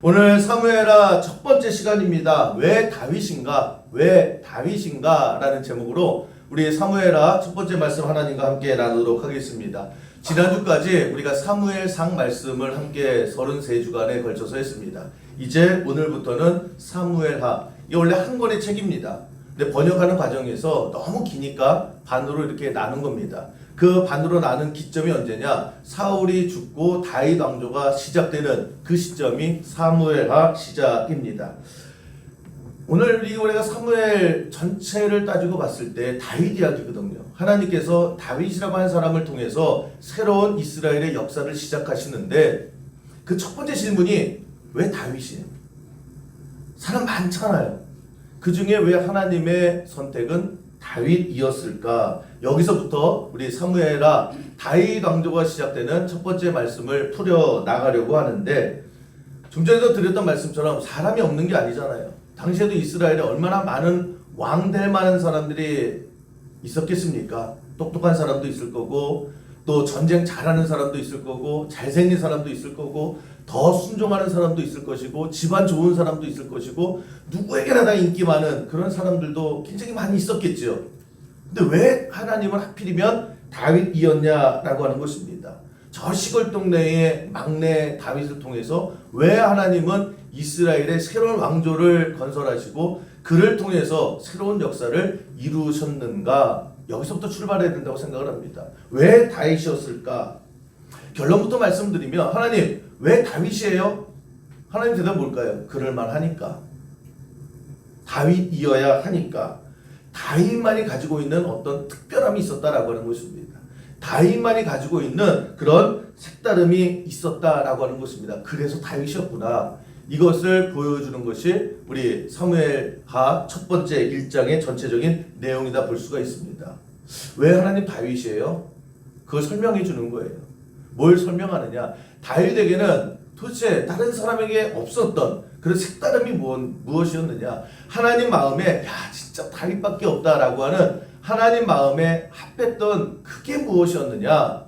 오늘 사무엘하 첫 번째 시간입니다. 왜 다윗인가? 왜 다윗인가? 라는 제목으로 우리 사무엘하 첫 번째 말씀 하나님과 함께 나누도록 하겠습니다. 지난주까지 우리가 사무엘상 말씀을 함께 33주간에 걸쳐서 했습니다. 이제 오늘부터는 사무엘하. 이게 원래 한 권의 책입니다. 근데 번역하는 과정에서 너무 기니까 반으로 이렇게 나눈 겁니다. 그 반으로 나눈 기점이 언제냐? 사울이 죽고 다윗 왕조가 시작되는 그 시점이 사무엘하 시작입니다. 오늘 우리가 사무엘 전체를 따지고 봤을 때 다윗 이야기거든요. 하나님께서 다윗이라고 하는 사람을 통해서 새로운 이스라엘의 역사를 시작하시는데 그 첫 번째 질문이 왜 다윗이에요? 사람 많잖아요. 그 중에 왜 하나님의 선택은 다윗이었을까? 여기서부터 우리 사무엘하 다윗 왕조가 시작되는 첫 번째 말씀을 풀어 나가려고 하는데, 좀 전에도 드렸던 말씀처럼 사람이 없는 게 아니잖아요. 당시에도 이스라엘에 얼마나 많은 왕될 만한 사람들이 있었겠습니까? 똑똑한 사람도 있을 거고, 또 전쟁 잘하는 사람도 있을 거고, 잘생긴 사람도 있을 거고, 더 순종하는 사람도 있을 것이고, 집안 좋은 사람도 있을 것이고, 누구에게나 다 인기 많은 그런 사람들도 굉장히 많이 있었겠죠. 근데 왜 하나님은 하필이면 다윗이었냐라고 하는 것입니다. 저 시골 동네의 막내 다윗을 통해서 왜 하나님은 이스라엘의 새로운 왕조를 건설하시고 그를 통해서 새로운 역사를 이루셨는가? 여기서부터 출발해야 된다고 생각을 합니다. 왜 다윗이었을까? 결론부터 말씀드리면, 하나님 왜 다윗이에요? 하나님 대답 뭘까요? 그럴만 하니까. 다윗이어야 하니까. 다윗만이 가지고 있는 어떤 특별함이 있었다라고 하는 것입니다. 다윗만이 가지고 있는 그런 색다름이 있었다라고 하는 것입니다. 그래서 다윗이었구나. 이것을 보여주는 것이 우리 사무엘하 첫 번째 1장의 전체적인 내용이다 볼 수가 있습니다. 왜 하나님 다윗이에요? 그걸 설명해 주는 거예요. 뭘 설명하느냐? 다윗에게는 도대체 다른 사람에게 없었던 그런 색다름이 무엇이었느냐? 하나님 마음에 진짜 다윗밖에 없다라고 하는 하나님 마음에 합했던 그게 무엇이었느냐?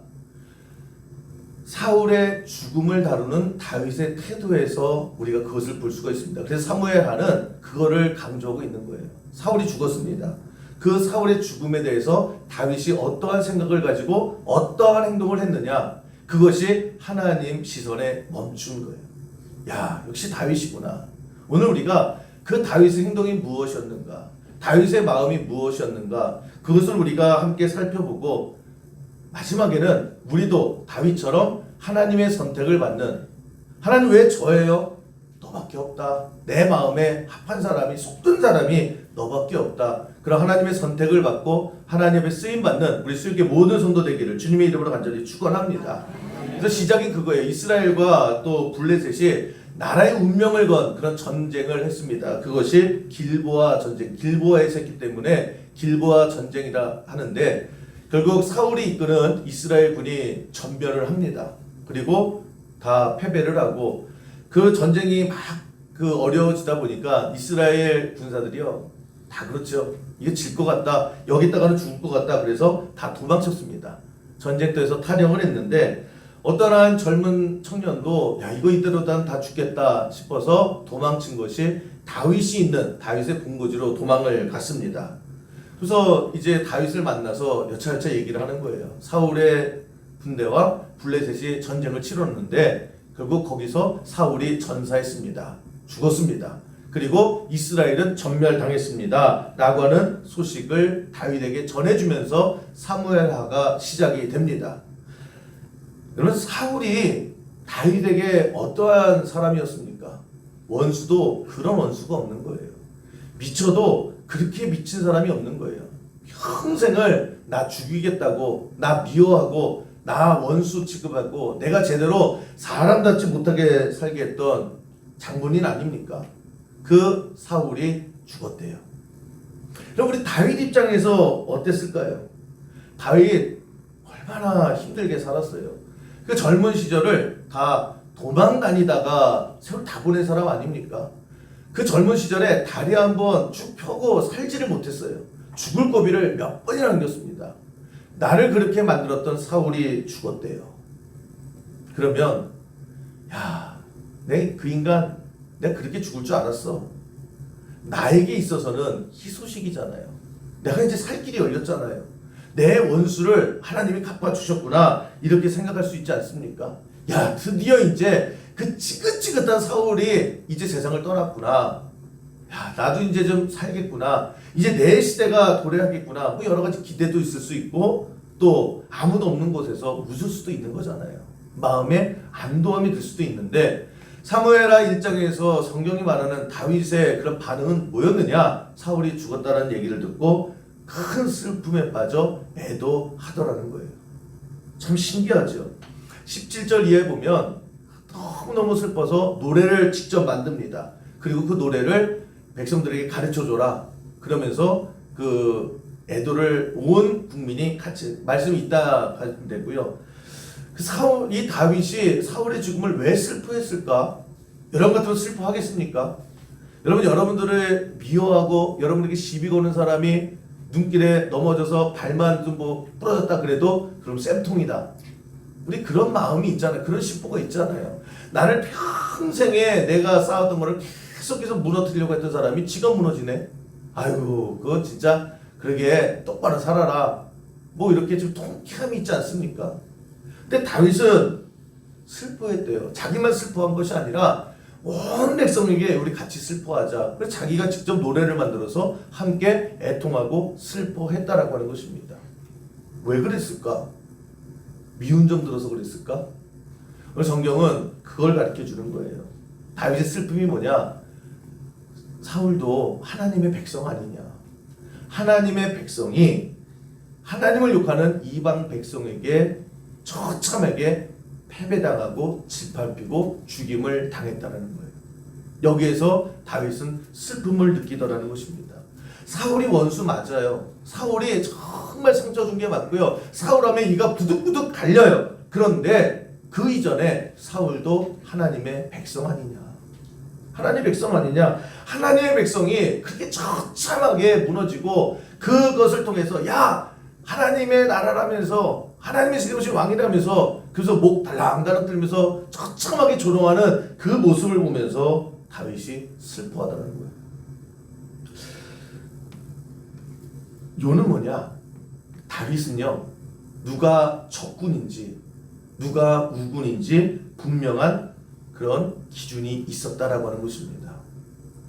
사울의 죽음을 다루는 다윗의 태도에서 우리가 그것을 볼 수가 있습니다. 그래서 사무엘하는 그거를 강조하고 있는 거예요. 사울이 죽었습니다. 그 사울의 죽음에 대해서 다윗이 어떠한 생각을 가지고 어떠한 행동을 했느냐? 그것이 하나님 시선에 멈춘 거예요. 역시 다윗이구나. 오늘 우리가 그 다윗의 행동이 무엇이었는가? 다윗의 마음이 무엇이었는가? 그것을 우리가 함께 살펴보고, 마지막에는 우리도 다윗처럼 하나님의 선택을 받는, 하나님 왜 저예요? 너밖에 없다. 내 마음에 합한 사람이, 속든 사람이 너밖에 없다. 그런 하나님의 선택을 받고 하나님의 쓰임받는 우리 수육의 모든 성도 되기를 주님의 이름으로 간절히 축원합니다. 그래서 시작이 그거예요. 이스라엘과 또 블레셋이 나라의 운명을 건 그런 전쟁을 했습니다. 그것이 길보아 전쟁, 길보아에서 했기 때문에 길보아 전쟁이라 하는데, 결국 사울이 이끄는 이스라엘 군이 전멸을 합니다. 그리고 다 패배를 하고, 그 전쟁이 막 어려워지다 보니까 이스라엘 군사들이요, 다 그렇죠. 이게 질 것 같다. 여기다가는 죽을 것 같다. 그래서 다 도망쳤습니다. 전쟁터에서 탈영을 했는데, 어떤 한 젊은 청년도 이거 이대로 다 죽겠다 싶어서 도망친 것이 다윗이 있는 다윗의 본거지로 도망을 갔습니다. 그래서 이제 다윗을 만나서 여차여차 얘기를 하는 거예요. 사울의 군대와 블레셋이 전쟁을 치렀는데 결국 거기서 사울이 전사했습니다. 죽었습니다. 그리고 이스라엘은 전멸당했습니다. 라고 하는 소식을 다윗에게 전해주면서 사무엘하가 시작이 됩니다. 여러분, 사울이 다윗에게 어떠한 사람이었습니까? 원수도 그런 원수가 없는 거예요. 미쳐도 그렇게 미친 사람이 없는 거예요. 평생을 나 죽이겠다고, 나 미워하고, 나 원수 취급하고, 내가 제대로 사람답지 못하게 살게 했던 장본인 아닙니까? 그 사울이 죽었대요. 그럼 우리 다윗 입장에서 어땠을까요? 다윗 얼마나 힘들게 살았어요. 그 젊은 시절을 다 도망 다니다가 세월 다 보낸 사람 아닙니까? 그 젊은 시절에 다리 한번 쭉 펴고 살지를 못했어요. 죽을 고비를 몇 번이나 넘겼습니다. 나를 그렇게 만들었던 사울이 죽었대요. 그러면 내 그 인간 내가 그렇게 죽을 줄 알았어. 나에게 있어서는 희소식이잖아요. 내가 이제 살 길이 열렸잖아요. 내 원수를 하나님이 갚아주셨구나 이렇게 생각할 수 있지 않습니까? 야, 드디어 이제 그 지긋지긋한 사울이 이제 세상을 떠났구나. 야, 나도 이제 좀 살겠구나. 이제 내 시대가 도래하겠구나. 뭐 여러 가지 기대도 있을 수 있고 또 아무도 없는 곳에서 웃을 수도 있는 거잖아요. 마음에 안도함이 들 수도 있는데 사무엘하 1장에서 성경이 말하는 다윗의 그런 반응은 뭐였느냐? 사울이 죽었다는 얘기를 듣고 큰 슬픔에 빠져 애도하더라는 거예요. 참 신기하죠. 17절 이하에 보면 너무너무 슬퍼서 노래를 직접 만듭니다. 그리고 그 노래를 백성들에게 가르쳐줘라. 그러면서 그 애도를 온 국민이 같이 말씀이 있다 하면 되고요. 이 다윗이 사울의 죽음을 왜 슬퍼했을까? 여러분 같으면 슬퍼하겠습니까? 여러분들을 미워하고 여러분에게 시비 거는 사람이 눈길에 넘어져서 발만 좀 뭐 부러졌다 그래도 그럼 쌤통이다. 우리 그런 마음이 있잖아요. 그런 심보가 있잖아요. 나를 평생에 내가 쌓았던 거를 계속해서 무너뜨리려고 했던 사람이 지가 무너지네. 아이고 그거 진짜 그러게 똑바로 살아라. 뭐 이렇게 좀 통쾌함이 있지 않습니까? 근데 다윗은 슬퍼했대요. 자기만 슬퍼한 것이 아니라 온 백성에게 우리 같이 슬퍼하자. 그래서 자기가 직접 노래를 만들어서 함께 애통하고 슬퍼했다라고 하는 것입니다. 왜 그랬을까? 미운 점 들어서 그랬을까? 성경은 그걸 가르쳐 주는 거예요. 다윗의 슬픔이 뭐냐? 사울도 하나님의 백성 아니냐? 하나님의 백성이 하나님을 욕하는 이방 백성에게 처참하게 패배당하고 짓밟히고 죽임을 당했다는 거예요. 여기에서 다윗은 슬픔을 느끼더라는 것입니다. 사울이 원수 맞아요. 사울이 정말 상처 준 게 맞고요. 사울하면 이가 부득부득 갈려요. 그런데 그 이전에 사울도 하나님의 백성 아니냐? 하나님의 백성 아니냐? 하나님의 백성이 그렇게 처참하게 무너지고 그것을 통해서 야! 하나님의 나라라면서 하나님의 세우신 왕이라면서 그래서 목 달랑달랑 들면서 처참하게 조롱하는 그 모습을 보면서 다윗이 슬퍼하더라는 거예요. 요는 뭐냐? 다윗은요 누가 적군인지 누가 우군인지 분명한 그런 기준이 있었다라고 하는 것입니다.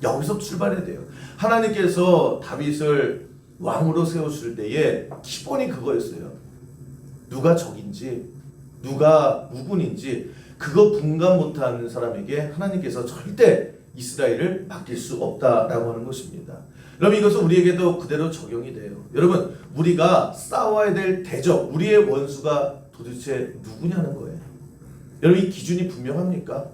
여기서 출발해야 돼요. 하나님께서 다윗을 왕으로 세우실 때에 기본이 그거였어요. 누가 적인지 누가 우군인지 그거 분간 못하는 사람에게 하나님께서 절대 이스라엘을 맡길 수 없다라고 하는 것입니다. 여러분 이것은 우리에게도 그대로 적용이 돼요. 여러분 우리가 싸워야 될 대적 우리의 원수가 도대체 누구냐는 거예요. 여러분 이 기준이 분명합니까?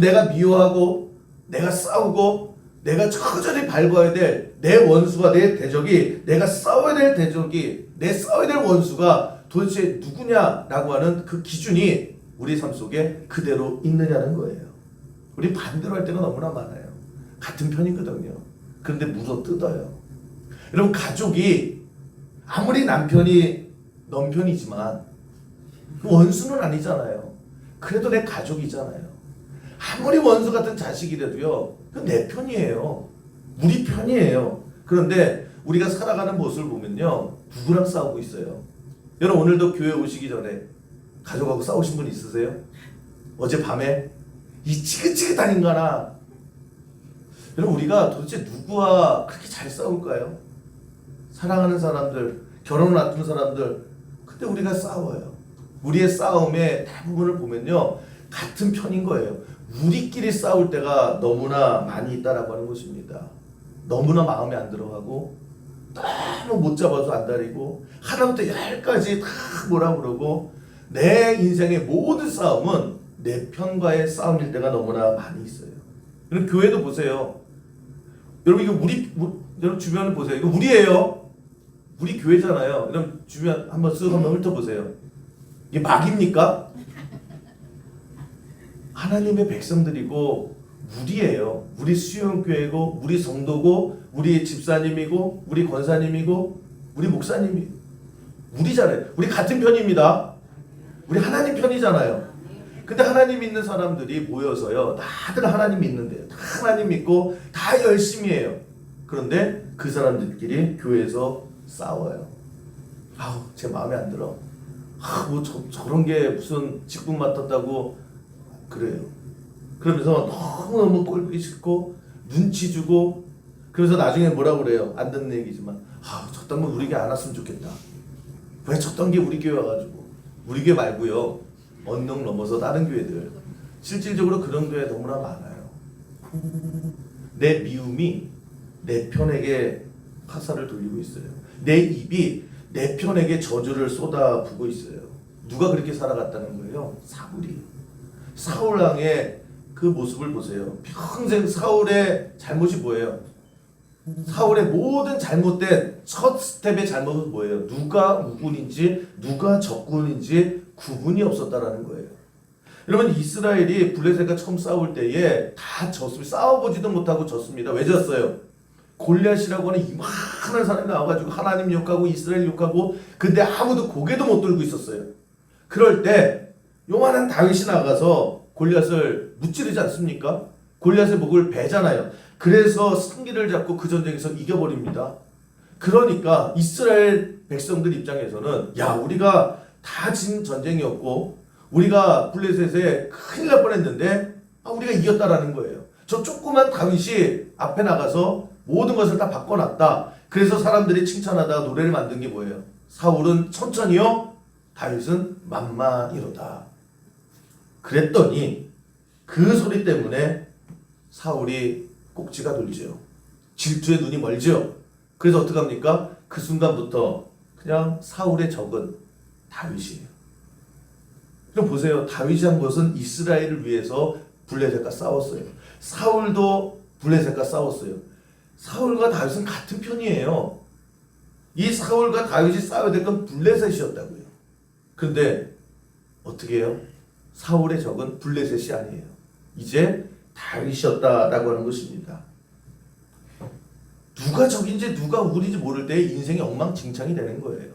내가 미워하고 내가 싸우고 내가 처절히 밟아야 될 내 원수가 내 대적이 내가 싸워야 될 대적이 내 싸워야 될 원수가 도대체 누구냐라고 하는 그 기준이 우리 삶 속에 그대로 있느냐는 거예요. 우리 반대로 할 때가 너무나 많아요. 같은 편이거든요. 그런데 물어뜯어요. 여러분 가족이 아무리 남편이 넌 편이지만 그 원수는 아니잖아요. 그래도 내 가족이잖아요. 아무리 원수 같은 자식이라도요. 그건 내 편이에요. 우리 편이에요. 그런데 우리가 살아가는 모습을 보면요. 누구랑 싸우고 있어요? 여러분 오늘도 교회 오시기 전에 가족하고 싸우신 분 있으세요? 어젯밤에 이 지긋지긋한 인간아. 여러분 우리가 도대체 누구와 그렇게 잘 싸울까요? 사랑하는 사람들, 결혼을 앞둔 사람들, 근데 우리가 싸워요. 우리의 싸움의 대부분을 보면요 같은 편인 거예요. 우리끼리 싸울 때가 너무나 많이 있다라고 하는 것입니다. 너무나 마음에 안 들어가고 너무 못 잡아서 안달이고 하나부터 열까지 다 뭐라 그러고 내 인생의 모든 싸움은 내 편과의 싸움일 때가 너무나 많이 있어요. 여러분 교회도 보세요. 여러분 이거 여러분 주변을 보세요. 이거 우리예요. 우리 교회잖아요. 여러분 주변 한번 쓱 한번 훑어보세요. 이게 막입니까? 하나님의 백성들이고 우리예요. 우리 수영교회고 우리 성도고 우리 집사님이고 우리 권사님이고 우리 목사님이 우리잖아요. 우리 같은 편입니다. 우리 하나님 편이잖아요. 근데 하나님 믿는 사람들이 모여서요, 다들 하나님 믿는데요. 다 하나님 믿고 다 열심히 해요. 그런데 그 사람들끼리 교회에서 싸워요. 아우, 제 마음에 안 들어. 뭐 저런 게 무슨 직분 맡았다고 그래요. 그러면서 너무너무 꼴보기 싫고 눈치 주고, 그래서 나중에 뭐라고 그래요. 안 듣는 얘기지만, 저딴 건 우리 교회 안 왔으면 좋겠다. 왜 저딴 게 우리 교회 와가지고. 우리 교회 말고요, 언덕 넘어서 다른 교회들, 실질적으로 그런 교회 너무나 많아요. 내 미움이 내 편에게 화살을 돌리고 있어요. 내 입이 내 편에게 저주를 쏟아부고 있어요. 누가 그렇게 살아갔다는 거예요? 사울이. 사울 왕의 그 모습을 보세요. 평생 사울의 잘못이 뭐예요? 사울의 모든 잘못된 첫 스텝의 잘못은 뭐예요? 누가 우군인지 누가 적군인지 구분이 없었다라는 거예요. 여러분, 이스라엘이 블레셋과 처음 싸울 때에 다 졌습니다. 싸워보지도 못하고 졌습니다. 왜 졌어요? 골리앗이라고 하는 이만한 사람이 나와가지고 하나님 욕하고 이스라엘 욕하고, 근데 아무도 고개도 못 들고 있었어요. 그럴 때 요만한 다윗이 나가서 골리앗을 무찌르지 않습니까? 골리앗의 목을 베잖아요. 그래서 승기를 잡고 그 전쟁에서 이겨버립니다. 그러니까 이스라엘 백성들 입장에서는, 야, 우리가 다 진 전쟁이었고 우리가 블레셋에 큰일 날 뻔했는데 우리가 이겼다라는 거예요. 저 조그만 다윗이 앞에 나가서 모든 것을 다 바꿔놨다. 그래서 사람들이 칭찬하다가 노래를 만든 게 뭐예요? 사울은 천천히요, 다윗은 만만히로다. 그랬더니 그 소리 때문에 사울이 꼭지가 돌죠. 질투에 눈이 멀죠. 그래서 어떡합니까? 그 순간부터 그냥 사울의 적은 다윗이에요. 그럼 보세요. 다윗이 한 것은 이스라엘을 위해서 블레셋과 싸웠어요. 사울도 블레셋과 싸웠어요. 사울과 다윗은 같은 편이에요. 이 사울과 다윗이 싸워야 될 건 블레셋이었다고요. 그런데 어떻게 해요? 사울의 적은 블레셋이 아니에요. 이제 다윗이었다라고 하는 것입니다. 누가 적인지 누가 우리인지 모를 때 인생이 엉망진창이 되는 거예요.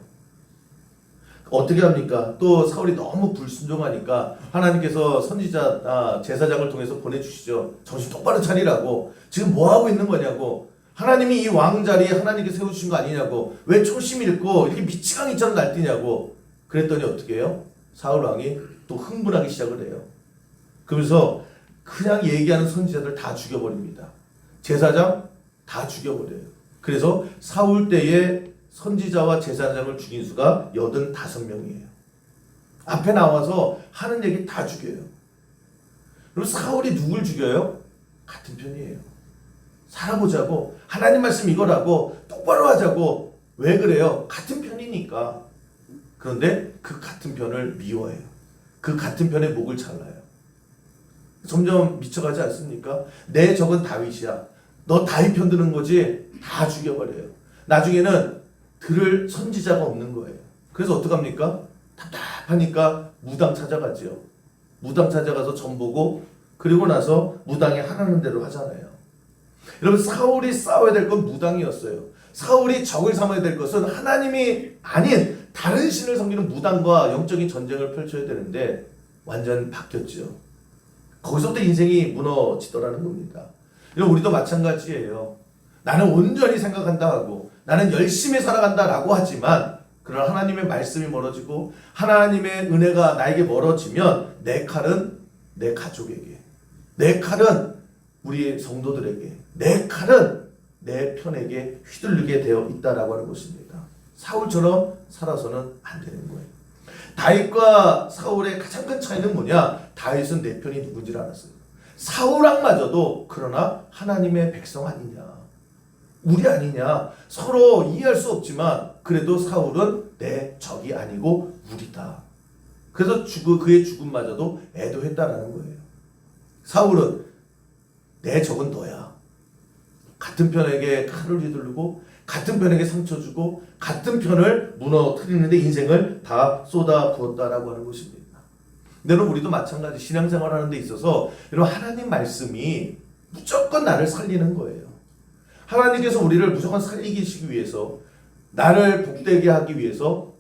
어떻게 합니까? 또 사울이 너무 불순종하니까 하나님께서 선지자 제사장을 통해서 보내주시죠. 정신 똑바로 차리라고. 지금 뭐하고 있는 거냐고. 하나님이 이 왕자리에 하나님께 세우신 거 아니냐고. 왜 초심 잃고 이렇게 미치광이처럼 날뛰냐고. 그랬더니 어떻게 해요? 사울 왕이 또 흥분하기 시작을 해요. 그러면서 그냥 얘기하는 선지자들 다 죽여버립니다. 제사장 다 죽여버려요. 그래서 사울 때에 선지자와 제사장을 죽인 수가 85명이에요. 앞에 나와서 하는 얘기 다 죽여요. 그럼 사울이 누굴 죽여요? 같은 편이에요. 살아보자고, 하나님 말씀 이거라고, 똑바로 하자고. 왜 그래요? 같은 편이니까. 그런데 그 같은 편을 미워해요. 그 같은 편의 목을 잘라요. 점점 미쳐가지 않습니까? 내 적은 다윗이야. 너 다윗 편 드는 거지? 다 죽여버려요. 나중에는 들을 선지자가 없는 거예요. 그래서 어떡합니까? 답답하니까 무당 찾아가죠. 무당 찾아가서 전 보고, 그리고 나서 무당이 하라는 대로 하잖아요. 여러분, 사울이 싸워야 될 건 무당이었어요. 사울이 적을 삼아야 될 것은 하나님이 아닌 다른 신을 섬기는 무당과 영적인 전쟁을 펼쳐야 되는데 완전 바뀌었죠. 거기서부터 인생이 무너지더라는 겁니다. 여러분, 우리도 마찬가지예요. 나는 온전히 생각한다 하고 나는 열심히 살아간다라고 하지만, 그러나 하나님의 말씀이 멀어지고 하나님의 은혜가 나에게 멀어지면 내 칼은 내 가족에게, 내 칼은 우리 성도들에게, 내 칼은 내 편에게 휘둘리게 되어 있다라고 하는 것입니다. 사울처럼 살아서는 안 되는 거예요. 다윗과 사울의 가장 큰 차이는 뭐냐? 다윗은 내 편이 누군지를 알았어요. 사울왕마저도 그러나 하나님의 백성 아니냐, 우리 아니냐, 서로 이해할 수 없지만 그래도 사울은 내 적이 아니고 우리다. 그래서 그의 죽음마저도 애도했다라는 거예요. 사울은 내 적은 너야. 같은 편에게 칼을 휘두르고 같은 편에게 상처 주고 같은 편을 무너뜨리는데 인생을 다 쏟아 부었다라고 하는 것입니다. 여러분, 우리도 마찬가지 신앙생활 하는 데 있어서 여러분, 하나님 말씀이 무조건 나를 살리는 거예요. 하나님께서 우리를 무조건 살리시기 위해서, 나를 복되게 하기 위해서,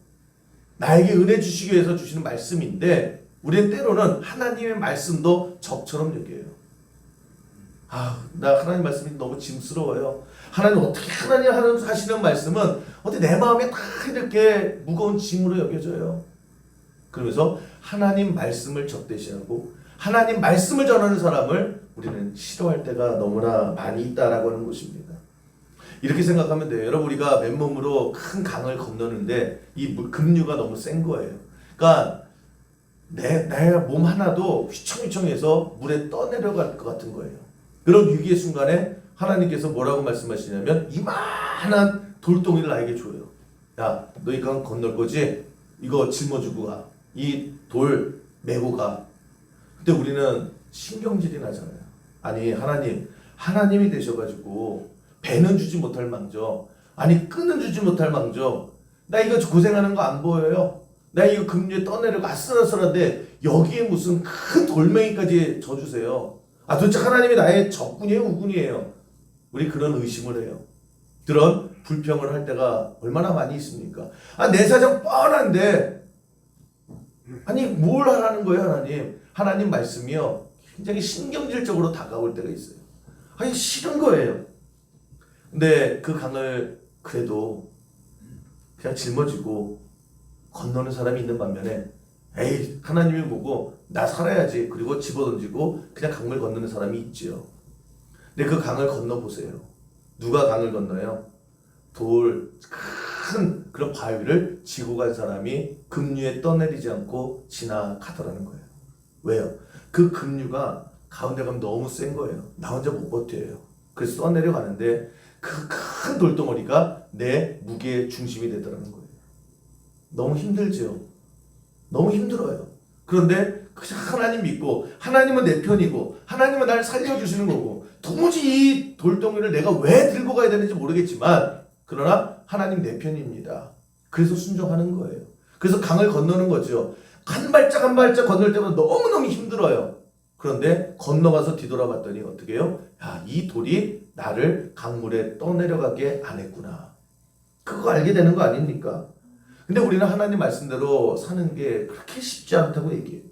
나에게 은혜 주시기 위해서 주시는 말씀인데 우리는 때로는 하나님의 말씀도 적처럼 여겨요. 나 하나님 말씀이 너무 짐스러워요. 하나님 어떻게 하나님 하시는 말씀은 어떻게 내 마음에 다 이렇게 무거운 짐으로 여겨져요. 그러면서 하나님 말씀을 적대시하고 하나님 말씀을 전하는 사람을 우리는 싫어할 때가 너무나 많이 있다라고 하는 것입니다. 이렇게 생각하면 돼요. 여러분, 우리가 맨몸으로 큰 강을 건너는데 이 급류가 너무 센 거예요. 그러니까 내 몸 하나도 휘청휘청해서 물에 떠내려갈 것 같은 거예요. 그런 위기의 순간에 하나님께서 뭐라고 말씀하시냐면 이만한 돌덩이를 나에게 줘요. 야, 너 이 강 건널 거지? 이거 짊어지고 가. 이 돌 메고 가. 그때 우리는 신경질이 나잖아요. 아니, 하나님이 되셔가지고 배는 주지 못할 망정, 아니 끈은 주지 못할 망정, 나 이거 고생하는 거 안 보여요? 나 이거 급류에 떠내려가 아슬아슬한데 여기에 무슨 큰 돌멩이까지 져주세요. 도대체 하나님이 나의 적군이에요, 우군이에요? 우리 그런 의심을 해요. 그런 불평을 할 때가 얼마나 많이 있습니까? 내 사정 뻔한데 아니 뭘 하라는 거예요, 하나님? 하나님 말씀이요 굉장히 신경질적으로 다가올 때가 있어요. 아니 싫은 거예요. 근데 그 강을 그래도 그냥 짊어지고 건너는 사람이 있는 반면에 에이, 하나님이 보고 나 살아야지 그리고 집어던지고 그냥 강물 건너는 사람이 있지요. 근데 그 강을 건너보세요. 누가 강을 건너요? 큰 그런 바위를 지고 간 사람이 급류에 떠내리지 않고 지나가더라는 거예요. 왜요? 그 급류가 가운데 가면 너무 센 거예요. 나 혼자 못 버텨요. 그래서 떠내려가는데 그 큰 돌덩어리가 내 무게의 중심이 되더라는 거예요. 너무 힘들죠. 너무 힘들어요. 그런데 그냥 하나님 믿고 하나님은 내 편이고 하나님은 나를 살려주시는 거고 도무지 이 돌덩이를 내가 왜 들고 가야 되는지 모르겠지만 그러나 하나님 내 편입니다. 그래서 순종하는 거예요. 그래서 강을 건너는 거죠. 한 발짝 한 발짝 건널 때마다 너무너무 힘들어요. 그런데 건너가서 뒤돌아봤더니 어떻게 해요? 이 돌이 나를 강물에 떠내려가게 안 했구나. 그거 알게 되는 거 아닙니까? 근데 우리는 하나님 말씀대로 사는 게 그렇게 쉽지 않다고 얘기해요.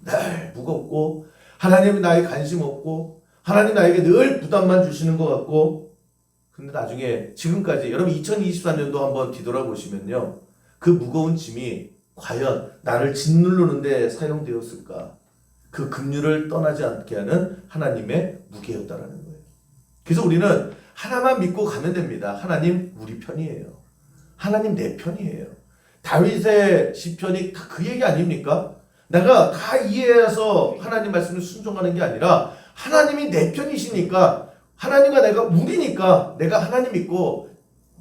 늘 무겁고 하나님이 나에게 관심 없고 하나님 나에게 늘 부담만 주시는 것 같고 근데 나중에 지금까지 여러분 2023년도 한번 뒤돌아보시면요. 그 무거운 짐이 과연 나를 짓누르는데 사용되었을까? 그 급류를 떠나지 않게 하는 하나님의 무게였다라는 거예요. 그래서 우리는 하나만 믿고 가면 됩니다. 하나님 우리 편이에요. 하나님 내 편이에요. 다윗의 시편이 다 그 얘기 아닙니까? 내가 다 이해해서 하나님 말씀을 순종하는 게 아니라 하나님이 내 편이시니까 하나님과 내가 우리니까 내가 하나님 믿고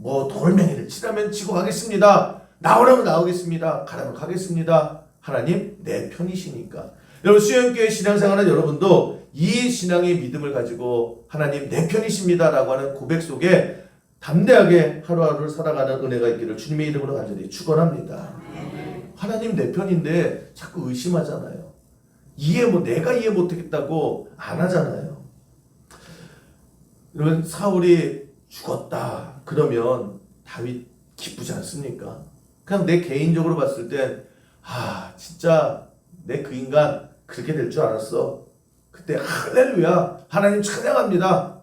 돌멩이를 치라면 치고 가겠습니다. 나오라면 나오겠습니다. 가라면 가겠습니다. 하나님 내 편이시니까. 여러분 수영교회 신앙생활은 여러분도 이 신앙의 믿음을 가지고 하나님 내 편이십니다 라고 하는 고백 속에 담대하게 하루하루를 살아가는 은혜가 있기를 주님의 이름으로 간절히 축원합니다. 하나님 내 편인데 자꾸 의심하잖아요. 내가 이해 못하겠다고 안 하잖아요. 여러분 사울이 죽었다 그러면 다윗 기쁘지 않습니까? 그냥 내 개인적으로 봤을 땐 진짜 내 그 인간 그렇게 될 줄 알았어. 그때 할렐루야 하나님 찬양합니다.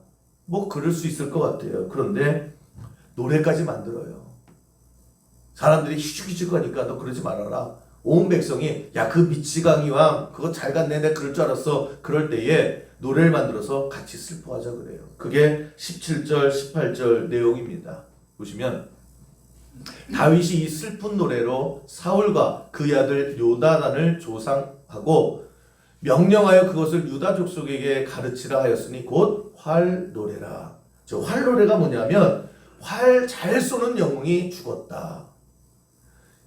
그럴 수 있을 것 같아요. 그런데 노래까지 만들어요. 사람들이 희죽희죽하니까 너 그러지 말아라. 온 백성이 그 미치광이 왕 그거 잘 갔네 내가 그럴 줄 알았어. 그럴 때에 노래를 만들어서 같이 슬퍼하자 그래요. 그게 17절 18절 내용입니다. 보시면 다윗이 이 슬픈 노래로 사울과 그의 아들 요나단을 조상하고 명령하여 그것을 유다 족속에게 가르치라 하였으니 곧 활노래라. 저 활노래가 뭐냐면 활 잘 쏘는 영웅이 죽었다.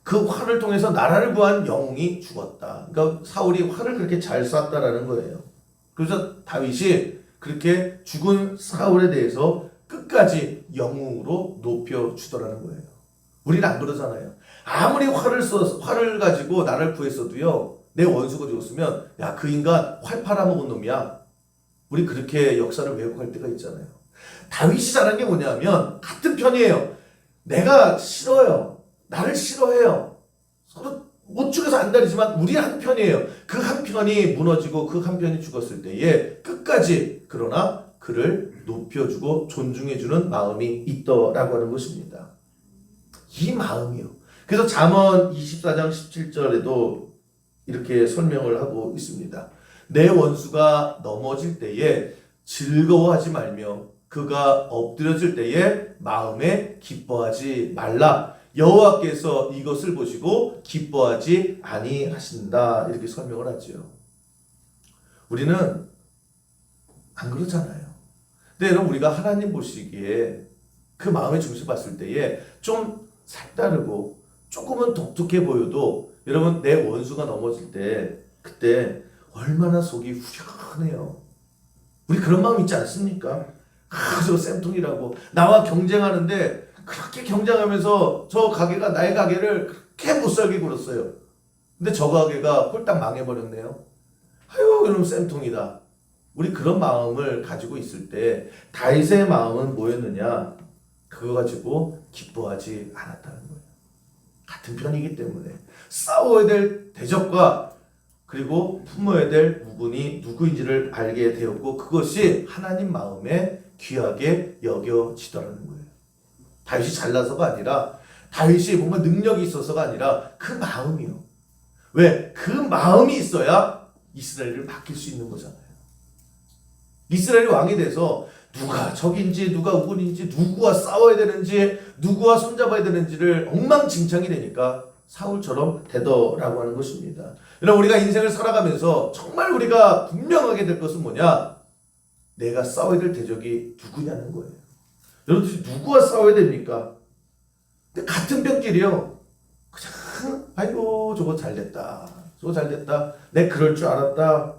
그 활을 통해서 나라를 구한 영웅이 죽었다. 그러니까 사울이 활을 그렇게 잘 쐈다라는 거예요. 그래서 다윗이 그렇게 죽은 사울에 대해서 끝까지 영웅으로 높여주더라는 거예요. 우리는 안 그러잖아요. 아무리 활을 가지고 나를 구했어도요. 내 원수가 죽었으면 그 인간 활 팔아먹은 놈이야. 우리 그렇게 역사를 왜곡할 때가 있잖아요. 다윗이 잘한 게 뭐냐면 같은 편이에요. 내가 싫어요. 나를 싫어해요. 서로 우측에서 안달이지만 우리 한편이에요. 그 한편이 무너지고 그 한편이 죽었을 때에 끝까지 그러나 그를 높여주고 존중해주는 마음이 있더라고 하는 것입니다. 이 마음이요. 그래서 잠언 24장 17절에도 이렇게 설명을 하고 있습니다. 내 원수가 넘어질 때에 즐거워하지 말며 그가 엎드려질 때에 마음에 기뻐하지 말라. 여호와께서 이것을 보시고 기뻐하지 아니하신다. 이렇게 설명을 하죠. 우리는 안 그렇잖아요. 근데 여러분 우리가 하나님 보시기에 그 마음의 중심 봤을 때에 좀 색다르고 조금은 독특해 보여도 여러분 내 원수가 넘어질 때 그때 얼마나 속이 후련해요. 우리 그런 마음 있지 않습니까? 저 쌤통이라고 나와 경쟁하는데 그렇게 경쟁하면서 저 가게가 나의 가게를 그렇게 못살게 굴었어요. 근데 저 가게가 홀딱 망해버렸네요. 아유 이놈 쌤통이다. 우리 그런 마음을 가지고 있을 때 다윗의 마음은 뭐였느냐? 그거 가지고 기뻐하지 않았다는 거예요. 같은 편이기 때문에 싸워야 될 대적과 그리고 품어야 될 우군이 누구인지를 알게 되었고 그것이 하나님 마음에 귀하게 여겨지더라는 거예요. 다윗이 잘나서가 아니라 다윗이 뭔가 능력이 있어서가 아니라 그 마음이요. 왜? 그 마음이 있어야 이스라엘을 맡길 수 있는 거잖아요. 이스라엘이 왕이 돼서 누가 적인지 누가 우군인지 누구와 싸워야 되는지 누구와 손잡아야 되는지를 엉망진창이 되니까 사울처럼 되더라고 하는 것입니다. 여러분 우리가 인생을 살아가면서 정말 우리가 분명하게 될 것은 뭐냐? 내가 싸워야 될 대적이 누구냐는 거예요. 여러분들이 누구와 싸워야 됩니까? 근데 같은 벽길이요. 그냥 아이고 저거 잘됐다. 저거 잘됐다. 내 그럴 줄 알았다.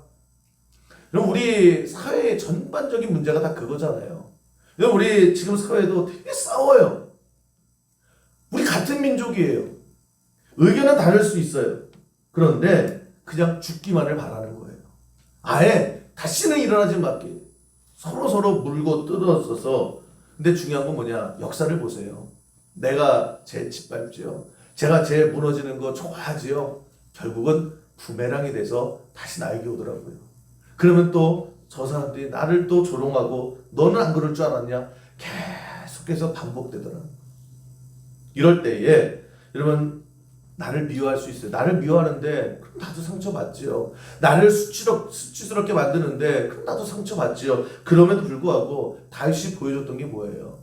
여러분 우리 사회의 전반적인 문제가 다 그거잖아요. 여러분 우리 지금 사회도 되게 싸워요. 우리 같은 민족이에요. 의견은 다를 수 있어요. 그런데 그냥 죽기만을 바라는 거예요. 아예 다시는 일어나지 말게. 서로 물고 뜯어서서. 근데 중요한 건 뭐냐? 역사를 보세요. 내가 제일 짓밟지요. 제가 제일 무너지는 거 좋아하지요. 결국은 부메랑이 돼서 다시 나에게 오더라고요. 그러면 또 저 사람들이 나를 또 조롱하고 너는 안 그럴 줄 알았냐? 계속해서 반복되더라고요. 이럴 때에 여러분 나를 미워할 수 있어요. 나를 미워하는데 그럼 나도 상처받지요. 나를 수치스럽게 만드는데 그럼 나도 상처받지요. 그럼에도 불구하고 다윗이 보여줬던 게 뭐예요?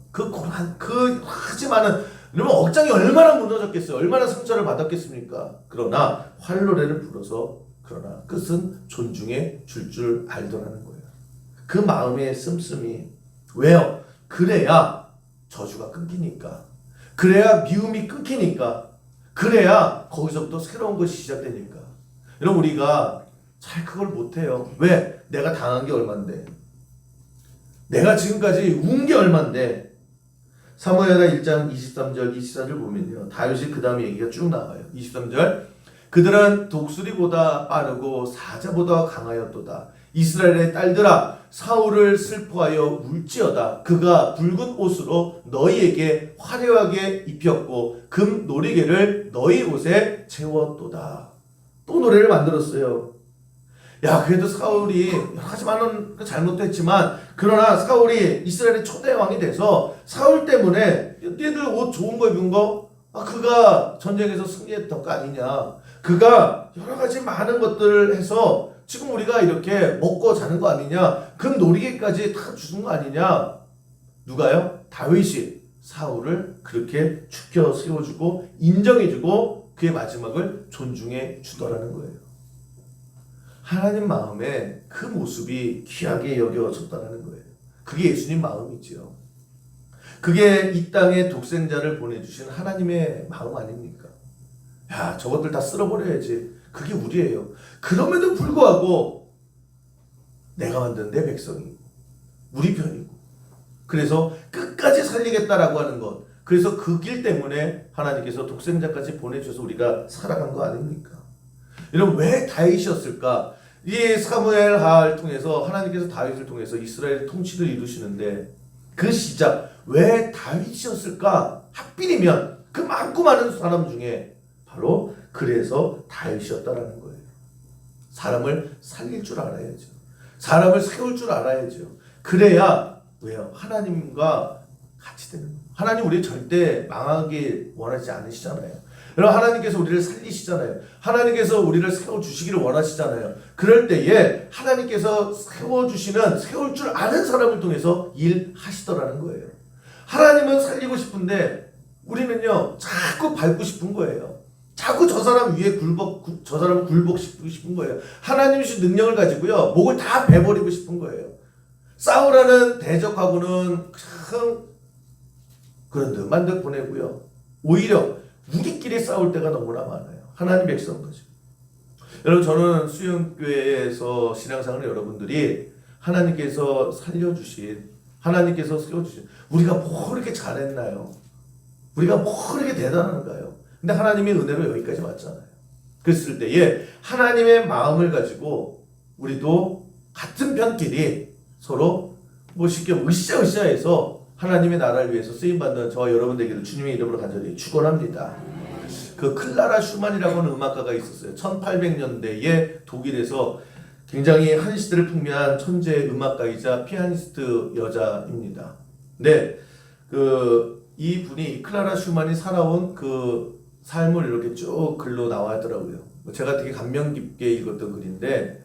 하지만은 여러분 억장이 얼마나 무너졌겠어요. 얼마나 상처를 받았겠습니까? 그러나 활노래를 불어서 그러나 끝은 존중해 줄 알더라는 거예요. 그 마음의 씀씀이 왜요? 그래야 저주가 끊기니까. 그래야 미움이 끊기니까. 그래야 거기서부터 새로운 것이 시작되니까. 여러분 우리가 잘 그걸 못해요. 왜? 내가 당한 게 얼만데. 내가 지금까지 운 게 얼만데. 사무엘하 1장 23절 24절 보면요. 다윗이 그 다음에 얘기가 쭉 나와요. 23절 그들은 독수리보다 빠르고 사자보다 강하였도다. 이스라엘의 딸들아 사울을 슬퍼하여 울지어다. 그가 붉은 옷으로 너희에게 화려하게 입혔고 금 놀이개를 너희 옷에 채웠도다. 또 노래를 만들었어요. 야 그래도 사울이 여러 가지 많은 잘못도 했지만 그러나 사울이 이스라엘의 초대 왕이 돼서 사울 때문에 얘들 옷 좋은 거 입은 거 그가 전쟁에서 승리했던 거 아니냐. 그가 여러 가지 많은 것들을 해서 지금 우리가 이렇게 먹고 자는 거 아니냐. 그 놀이개까지 다 주는 거 아니냐. 누가요? 다윗이 사울을 그렇게 축혀 세워주고 인정해주고 그의 마지막을 존중해 주더라는 거예요. 하나님 마음에 그 모습이 귀하게 여겨졌다는 거예요. 그게 예수님 마음이지요. 그게 이 땅에 독생자를 보내주신 하나님의 마음 아닙니까? 야 저것들 다 쓸어버려야지. 그게 우리예요. 그럼에도 불구하고 내가 만든 내 백성이고 우리 편이고 그래서 끝까지 살리겠다라고 하는 것. 그래서 그 길 때문에 하나님께서 독생자까지 보내주셔서 우리가 살아간 거 아닙니까? 여러분 왜 다윗이었을까? 이 사무엘하를 통해서 하나님께서 다윗을 통해서 이스라엘 통치를 이루시는데 그 시작 왜 다윗이었을까? 하필이면 그 많고 많은 사람 중에 바로 그래서 다윗이었다라는 거예요. 사람을 살릴 줄 알아야죠. 사람을 세울 줄 알아야죠. 그래야 왜요? 하나님과 같이 되는 거예요. 하나님 우리 절대 망하게 원하지 않으시잖아요. 여러분 하나님께서 우리를 살리시잖아요. 하나님께서 우리를 세워주시기를 원하시잖아요. 그럴 때에 하나님께서 세워주시는 세울 줄 아는 사람을 통해서 일하시더라는 거예요. 하나님은 살리고 싶은데 우리는요 자꾸 밟고 싶은 거예요. 자꾸 저 사람 위에 저 사람을 굴복시키고 싶은 거예요. 하나님이 주신 능력을 가지고요 목을 다 베버리고 싶은 거예요. 싸우라는 대적하고는 참 그런 듯만 듯 보내고요. 오히려 우리끼리 싸울 때가 너무나 많아요. 하나님 백성 가지고. 여러분 저는 수영교회에서 신앙생활을 여러분들이 하나님께서 살려주신 하나님께서 세워주신 우리가 뭐 이렇게 잘했나요? 우리가 뭐 이렇게 대단한가요? 근데 하나님의 은혜로 여기까지 왔잖아요. 그랬을 때에 하나님의 마음을 가지고 우리도 같은 편끼리 서로 뭐 쉽게 으쌰으쌰해서 하나님의 나라를 위해서 쓰임받는 저와 여러분 되기를 주님의 이름으로 간절히 축원합니다. 그 클라라 슈만이라고 하는 음악가가 있었어요. 1800년대에 독일에서 굉장히 한 시대를 풍미한 천재 음악가이자 피아니스트 여자입니다. 근데 이 분이 클라라 슈만이 살아온 그 삶을 이렇게 쭉 글로 나와 있더라고요. 제가 되게 감명 깊게 읽었던 글인데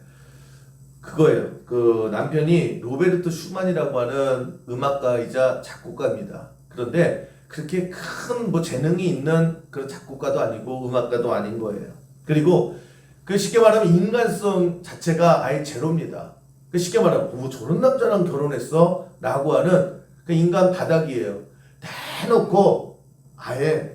그거예요. 그 남편이 로베르트 슈만이라고 하는 음악가이자 작곡가입니다. 그런데 그렇게 큰 뭐 재능이 있는 그런 작곡가도 아니고 음악가도 아닌 거예요. 그리고 그 쉽게 말하면 인간성 자체가 아예 제로입니다. 그 쉽게 말하면 뭐 저런 남자랑 결혼했어? 라고 하는 그 인간 바닥이에요.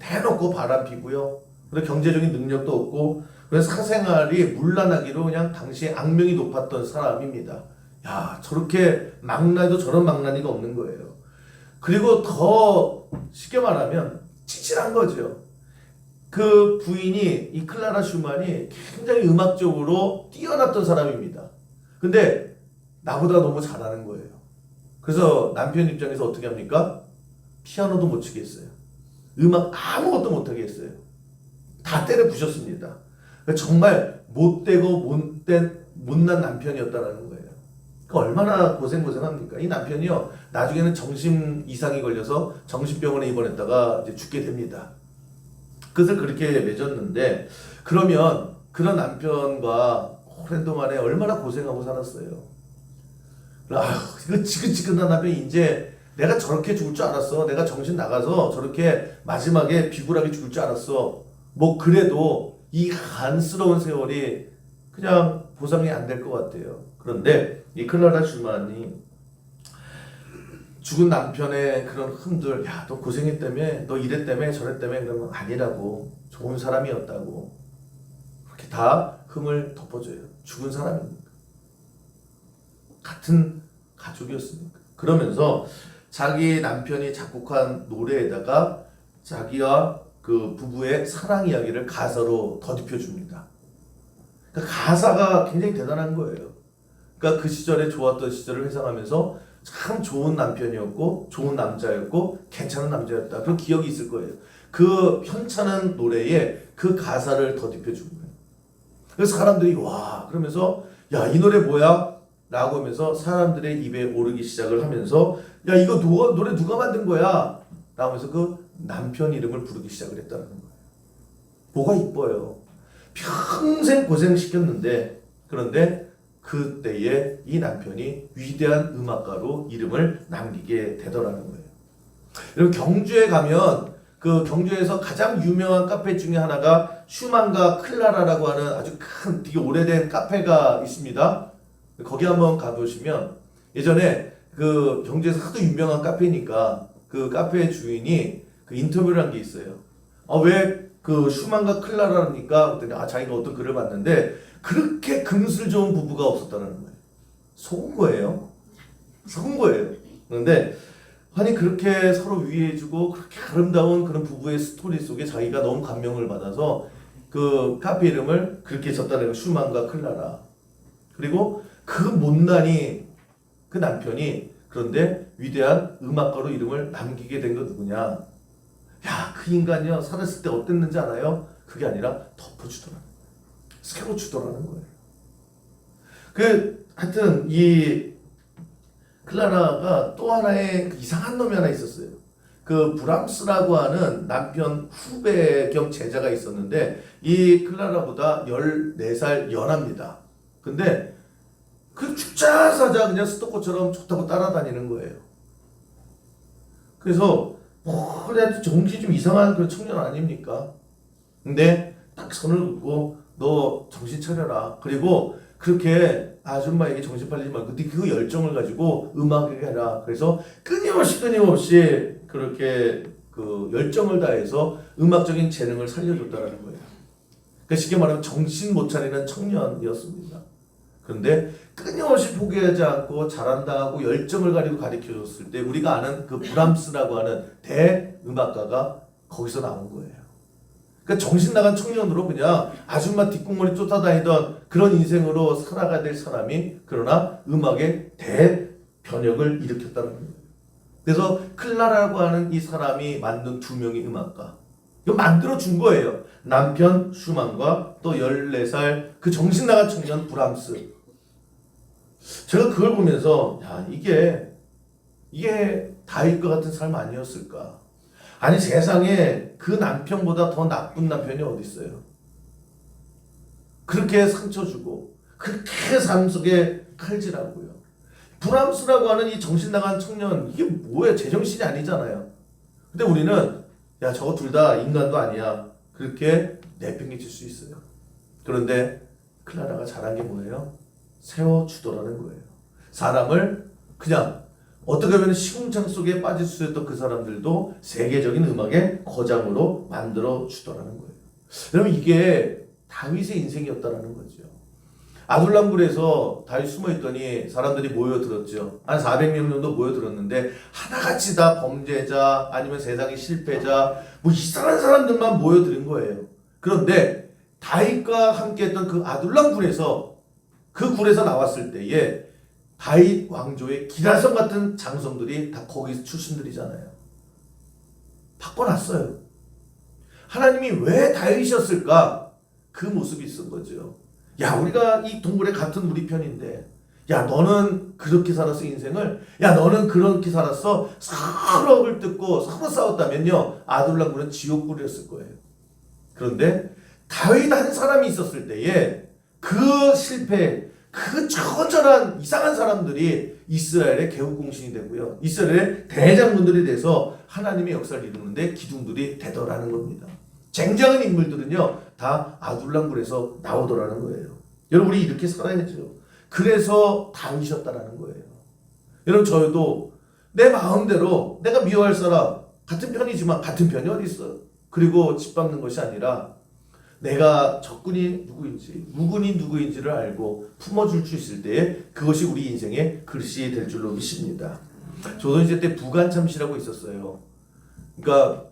대놓고 바람 피고요. 그리고 경제적인 능력도 없고 그래서 사생활이 문란하기로 그냥 당시에 악명이 높았던 사람입니다. 야 저렇게 망나도 저런 망나니가 없는 거예요. 그리고 더 쉽게 말하면 치질한 거죠. 그 부인이 이 클라라 슈만이 굉장히 음악적으로 뛰어났던 사람입니다. 근데 나보다 너무 잘하는 거예요. 그래서 남편 입장에서 어떻게 합니까? 피아노도 못 치겠어요. 음악 아무것도 못하게 했어요. 다 때려 부셨습니다. 정말 못되고 못난 남편이었다라는 거예요. 얼마나 고생합니까? 이 남편이요 나중에는 정신 이상이 걸려서 정신병원에 입원했다가 이제 죽게 됩니다. 그것을 그렇게 맺었는데 그러면 그런 남편과 오랜 동안에 얼마나 고생하고 살았어요. 이거 지긋지긋한 남편이 이제 내가 저렇게 죽을 줄 알았어. 내가 정신 나가서 저렇게 마지막에 비굴하게 죽을 줄 알았어. 뭐 그래도 이 간스러운 세월이 그냥 보상이 안 될 것 같아요. 그런데 이 클라라 슈만이 죽은 남편의 그런 흠들, 야, 너 고생했다며, 너 이랬다며, 저랬다며, 그러면 아니라고, 좋은 사람이었다고 그렇게 다 흠을 덮어줘요. 죽은 사람입니까? 같은 가족이었습니까? 그러면서 자기 남편이 작곡한 노래에다가 자기와 그 부부의 사랑 이야기를 가사로 더듬혀 줍니다. 그러니까 가사가 굉장히 대단한 거예요. 그러니까 그 시절에 좋았던 시절을 회상하면서 참 좋은 남편이었고 좋은 남자였고 괜찮은 남자였다. 그런 기억이 있을 거예요. 그 편찮은 노래에 그 가사를 더듬혀 준 거예요. 그래서 사람들이 와 그러면서 야 이 노래 뭐야? 라고 하면서 사람들의 입에 오르기 시작을 하면서 야 이거 노래 누가 만든 거야? 라고 하면서 그 남편 이름을 부르기 시작을 했다는 거예요. 뭐가 이뻐요. 평생 고생시켰는데 그런데 그때에 이 남편이 위대한 음악가로 이름을 남기게 되더라는 거예요. 여러분 경주에 가면 그 경주에서 가장 유명한 카페 중에 하나가 슈만과 클라라라고 하는 아주 큰 되게 오래된 카페가 있습니다. 거기 한번 가보시면 예전에 그 경주에서 하도 유명한 카페니까 그 카페 주인이 그 인터뷰를 한 게 있어요. 왜 그 슈만과 클라라니까 그랬더니 자기가 어떤 글을 봤는데 그렇게 금슬 좋은 부부가 없었다는 거예요. 속은 거예요. 그런데 아니 그렇게 서로 위해주고 그렇게 아름다운 그런 부부의 스토리 속에 자기가 너무 감명을 받아서 그 카페 이름을 그렇게 졌다는 거예요. 슈만과 클라라. 그리고 그 못난이 그 남편이 그런데 위대한 음악가로 이름을 남기게 된 거 누구냐? 야, 그 인간이요 살았을 때 어땠는지 알아요? 그게 아니라 덮어주더라는 거예요. 세워주더라는 거예요. 하여튼 이 클라라가 또 하나의 이상한 놈이 하나 있었어요. 그 브람스라고 하는 남편 후배 겸 제자가 있었는데 이 클라라보다 14살 연합니다. 근데 그 죽자사자 그냥 스토커처럼 좋다고 따라다니는 거예요. 그래서 그래 정신이 좀 이상한 그런 청년 아닙니까? 근데 딱 선을 긋고 너 정신 차려라. 그리고 그렇게 아줌마에게 정신 팔리지 말고 그 열정을 가지고 음악을 해라. 그래서 끊임없이 그렇게 그 열정을 다해서 음악적인 재능을 살려줬다라는 거예요. 그러니까 쉽게 말하면 정신 못 차리는 청년이었습니다. 그런데 끊임없이 포기하지 않고 잘한다 하고 열정을 가지고 가르쳐줬을 때 우리가 아는 그 브람스라고 하는 대음악가가 거기서 나온 거예요. 그러니까 정신 나간 청년으로 그냥 아줌마 뒷공무니 쫓아다니던 그런 인생으로 살아가야 될 사람이 그러나 음악의 대변혁을 일으켰다는 거예요. 그래서 클라라고 하는 이 사람이 만든 두 명의 음악가 이거 만들어 준 거예요. 남편 슈만과 또 14살 그 정신 나간 청년 브람스. 제가 그걸 보면서 야 이게 다윗과 같은 삶 아니었을까? 아니 세상에 그 남편보다 더 나쁜 남편이 어디 있어요? 그렇게 상처 주고 그렇게 삶 속에 칼질하고요. 브람스라고 하는 이 정신 나간 청년 이게 뭐예요? 제정신이 아니잖아요. 근데 우리는 야 저거 둘 다 인간도 아니야. 그렇게 내팽개칠 수 있어요. 그런데 클라라가 잘한 게 뭐예요? 세워주더라는 거예요. 사람을 그냥 어떻게 보면 시궁창 속에 빠질 수 있던 그 사람들도 세계적인 음악의 거장으로 만들어 주더라는 거예요. 여러분 이게 다윗의 인생이었다라는 거죠. 아둘람굴에서 다윗 숨어있더니 사람들이 모여들었죠. 한 400명 정도 모여들었는데 하나같이 다 범죄자 아니면 세상의 실패자 뭐 이상한 사람들만 모여드는 거예요. 그런데 다윗과 함께했던 그 아둘람굴에서 그 굴에서 나왔을 때에 다윗 왕조의 기라성 같은 장성들이 다 거기 출신들이잖아요. 바꿔놨어요. 하나님이 왜 다윗이었을까? 그 모습이 있은 거죠. 야 우리가 이 동굴에 같은 우리 편인데 야 너는 그렇게 살았어 인생을 야 너는 그렇게 살았어 서로 헐뜯고 서로 싸웠다면요 아둘람굴은 지옥굴이었을 거예요. 그런데 다윗 한 사람이 있었을 때에 그 실패 그 처절한 이상한 사람들이 이스라엘의 개국공신이 되고요. 이스라엘의 대장군들이 돼서 하나님의 역사를 이루는데 기둥들이 되더라는 겁니다. 쟁쟁한 인물들은요 다 아둘람굴에서 나오더라는 거예요. 여러분 우리 이렇게 살아야죠. 그래서 다윗이었다라는 거예요. 여러분 저도 내 마음대로 내가 미워할 사람 같은 편이지만 같은 편이 어디 있어요. 그리고 짓밟는 것이 아니라 내가 적군이 누구인지 무군이 누구인지를 알고 품어줄 수 있을 때에 그것이 우리 인생의 그릇이 될 줄로 믿습니다. 조선시대 때 부간참시라고 있었어요. 그러니까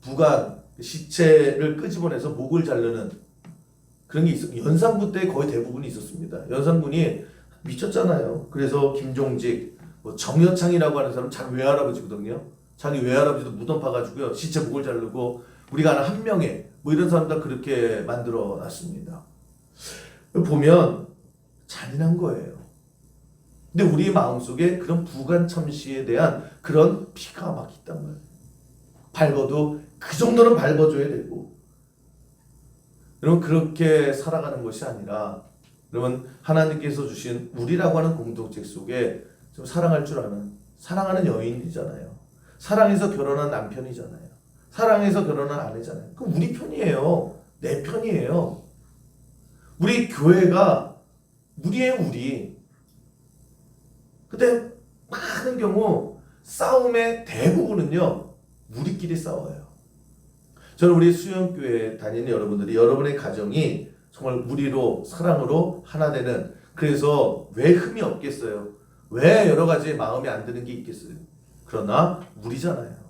부간 시체를 끄집어내서 목을 자르는 그런 게 있었어요. 연산군 때 거의 대부분이 있었습니다. 연산군이 미쳤잖아요. 그래서 김종직, 뭐 정여창이라고 하는 사람 자기 외할아버지거든요. 자기 외할아버지도 무덤 파가지고요 시체 목을 자르고 우리가 아는 한 명의 뭐 이런 사람들 그렇게 만들어 놨습니다. 보면 잔인한 거예요. 근데 우리 마음속에 그런 부간참시에 대한 그런 피가 막 있단 말이에요. 밟아도 그 정도는 밟아줘야 되고 여러분 그렇게 살아가는 것이 아니라 여러분 하나님께서 주신 우리라고 하는 공동체 속에 좀 사랑할 줄 아는 사랑하는 여인이잖아요. 사랑해서 결혼한 남편이잖아요. 사랑해서 결혼한 아내잖아요. 그럼 우리 편이에요. 내 편이에요. 우리 교회가 우리예요, 우리. 근데 많은 경우 싸움의 대부분은요 우리끼리 싸워요. 저는 우리 수영교회 다니는 여러분들이 여러분의 가정이 정말 우리로 사랑으로 하나 되는 그래서 왜 흠이 없겠어요? 왜 여러 가지 마음에 안 드는 게 있겠어요? 그러나 우리잖아요.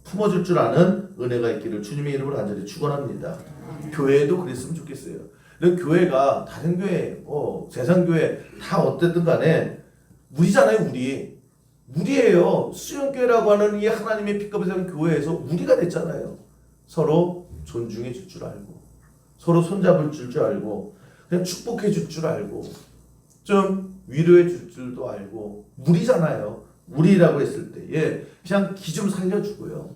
품어줄 줄 아는 은혜가 있기를 주님의 이름으로 간절히 축원합니다. 교회도 그랬으면 좋겠어요. 교회가 다른 교회, 세상 교회 다 어쨌든 간에 우리잖아요, 우리. 우리예요. 수영교회라고 하는 이 하나님의 핏값을 세운 교회에서 우리가 됐잖아요. 서로 존중해 줄 줄 알고 서로 손잡을 줄 알고 그냥 축복해 줄 줄 알고 좀 위로해 줄 줄도 알고 무리잖아요. 무리라고 했을 때에 그냥 기 좀 살려주고요.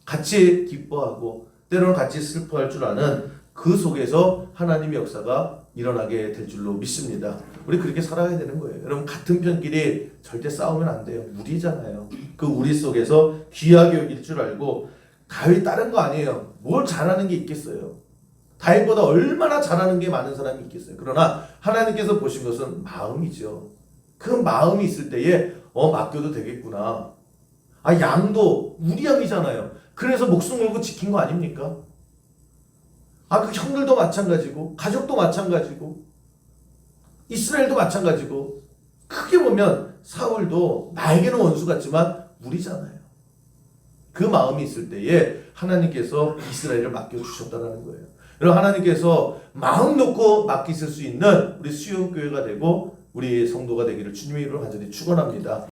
같이 기뻐하고 때로는 같이 슬퍼할 줄 아는 그 속에서 하나님의 역사가 일어나게 될 줄로 믿습니다. 우리 그렇게 살아야 되는 거예요. 여러분 같은 편끼리 절대 싸우면 안 돼요. 우리잖아요. 그 우리 속에서 귀하게 여길 줄 알고 다윗 다른 거 아니에요. 뭘 잘하는 게 있겠어요. 다윗보다 얼마나 잘하는 게 많은 사람이 있겠어요. 그러나 하나님께서 보신 것은 마음이죠. 그 마음이 있을 때에 맡겨도 되겠구나. 양도 우리 양이잖아요. 그래서 목숨 걸고 지킨 거 아닙니까? 그 형들도 마찬가지고 가족도 마찬가지고 이스라엘도 마찬가지고 크게 보면 사울도 나에게는 원수 같지만 우리잖아요. 그 마음이 있을 때에 하나님께서 이스라엘을 맡겨주셨다는 거예요. 여러분 하나님께서 마음 놓고 맡기실 수 있는 우리 수용교회가 되고 우리 성도가 되기를 주님의 이름으로 간절히 축원합니다.